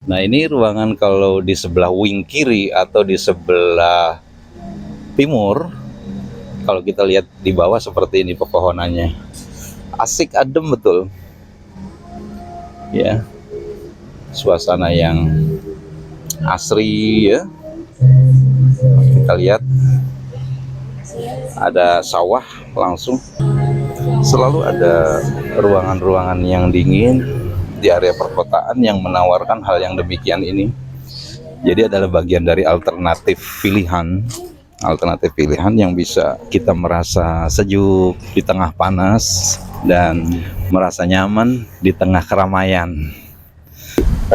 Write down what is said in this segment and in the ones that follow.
Nah, ini ruangan kalau di sebelah wing kiri atau di sebelah timur, kalau kita lihat di bawah seperti ini pepohonannya. Asik, adem betul. Ya, suasana yang asri ya. Kita lihat ada sawah langsung. Selalu ada ruangan-ruangan yang dingin di area perkotaan yang menawarkan hal yang demikian ini. Jadi adalah bagian dari alternatif pilihan yang bisa kita merasa sejuk di tengah panas dan merasa nyaman di tengah keramaian.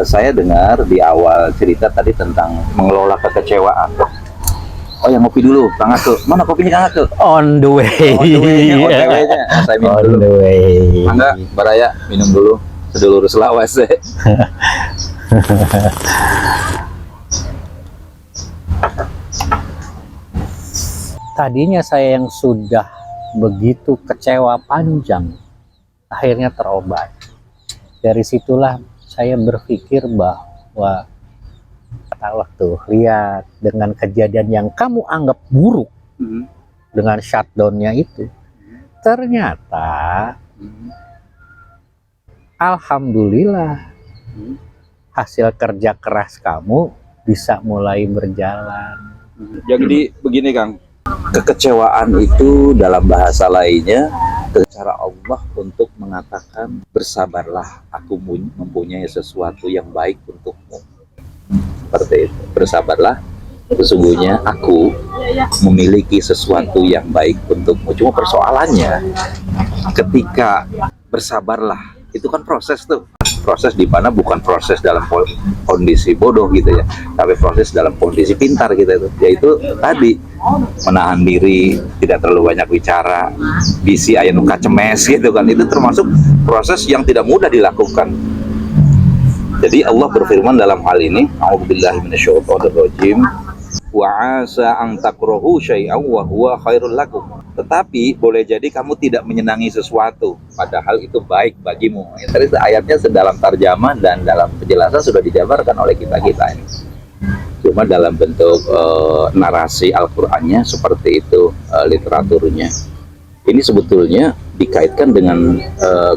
Saya dengar di awal cerita tadi tentang mengelola kekecewaan. Oh, yang ngopi dulu, Kang Atu. Mana kopinya, Kang Atu? On the way. OTW-nya. Saya minum On dulu. the way. Mangga, Baraya, minum dulu. Sedulur selawas. Tadinya saya yang sudah begitu kecewa panjang, akhirnya terobat. Dari situlah saya berpikir bahwa kata Allah tuh, lihat dengan kejadian yang kamu anggap buruk dengan shutdownnya itu, ternyata alhamdulillah hasil kerja keras kamu bisa mulai berjalan. Jadi begini, Kang. Kekecewaan itu dalam bahasa lainnya cara Allah untuk mengatakan bersabarlah, aku mempunyai sesuatu yang baik untukmu. Seperti itu. Bersabarlah, sesungguhnya aku memiliki sesuatu yang baik untukmu. Cuma persoalannya ketika bersabarlah, itu kan proses tuh. Proses di mana bukan proses dalam kondisi bodoh gitu ya, tapi proses dalam kondisi pintar gitu itu. Yaitu tadi menahan diri, tidak terlalu banyak bicara, bisi aya nu kacemes gitu kan. Itu termasuk proses yang tidak mudah dilakukan. Jadi Allah berfirman dalam hal ini, a'udzubillahi minasyaitonirrajim, wa asa an takrahu syai'an wa huwa khairul lakum. Tetapi boleh jadi kamu tidak menyenangi sesuatu padahal itu baik bagimu. Tadi ayatnya sedalam tarjamah dan dalam penjelasan sudah dijabarkan oleh kita-kita ini. Cuma dalam bentuk narasi Al-Qur'annya seperti itu, literaturnya. Ini sebetulnya dikaitkan dengan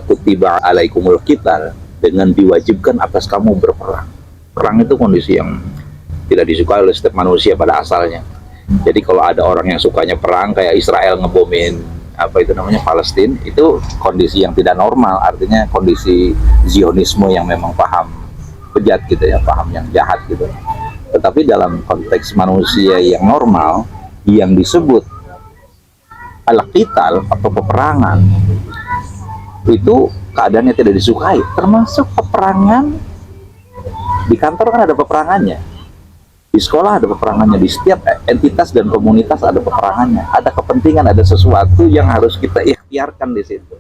kutiba alaikumul qital, dengan diwajibkan atas kamu berperang. Perang itu kondisi yang tidak disukai oleh setiap manusia pada asalnya. Jadi kalau ada orang yang sukanya perang kayak Israel ngebomin apa itu namanya Palestina, itu kondisi yang tidak normal, artinya kondisi Zionisme yang memang paham bejat gitu ya, paham yang jahat gitu. Tetapi dalam konteks manusia yang normal yang disebut al-qital atau peperangan, itu keadaannya tidak disukai, termasuk peperangan di kantor kan ada peperangannya. Di sekolah ada peperangannya, di setiap entitas dan komunitas ada peperangannya, ada kepentingan, ada sesuatu yang harus kita ikhtiarkan di situ.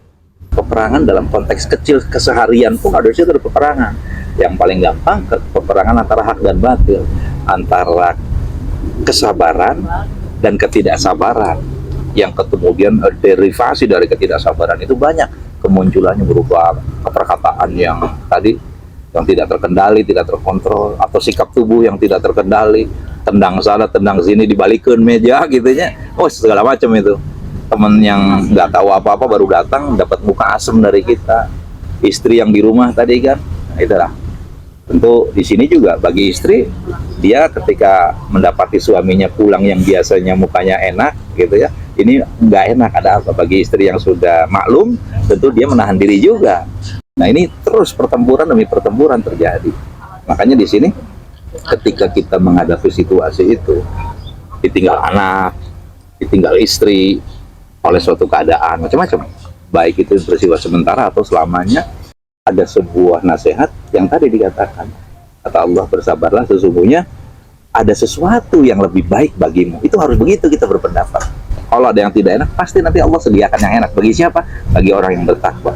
Peperangan dalam konteks kecil keseharian pun ada di situ, ada peperangan. Yang paling gampang peperangan antara hak dan batil, antara kesabaran dan ketidaksabaran, yang kemudian derivasi dari ketidaksabaran itu banyak kemunculannya berupa perkataan yang tadi yang tidak terkendali, tidak terkontrol, atau sikap tubuh yang tidak terkendali, tendang sana, tendang sini, dibalikin meja gitu ya, oh segala macam itu. Teman yang nggak tahu apa-apa baru datang dapat muka asem dari kita, istri yang di rumah tadi kan, nah, itulah. Tentu di sini juga bagi istri, dia ketika mendapati suaminya pulang yang biasanya mukanya enak gitu ya, ini nggak enak, ada apa? Bagi istri yang sudah maklum, tentu dia menahan diri juga. Nah ini terus pertempuran demi pertempuran terjadi. Makanya di sini ketika kita menghadapi situasi itu, ditinggal anak, ditinggal istri oleh suatu keadaan macam-macam, baik itu bersifat sementara atau selamanya, ada sebuah nasihat yang tadi dikatakan, kata Allah, bersabarlah, sesungguhnya ada sesuatu yang lebih baik bagimu. Itu harus begitu kita berpendapat. Kalau ada yang tidak enak, pasti nanti Allah sediakan yang enak. Bagi siapa? Bagi orang yang bertakwa.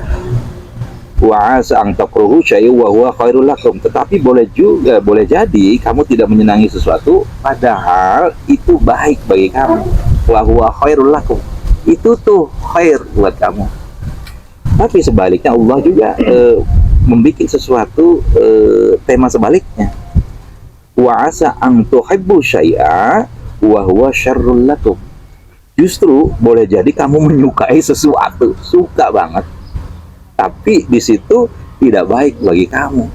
Wa asa an takrahu syai'an wa huwa khairul lakum. Tetapi boleh jadi kamu tidak menyenangi sesuatu padahal itu baik bagi kamu. Wa huwa khairul lakum. Itu tuh khair buat kamu. Tapi sebaliknya Allah juga membuat sesuatu tema sebaliknya. wa asa an tuhibbu syai'a wa huwa syarrul lakum. Justru boleh jadi kamu menyukai sesuatu, suka banget, tapi di situ tidak baik bagi kamu.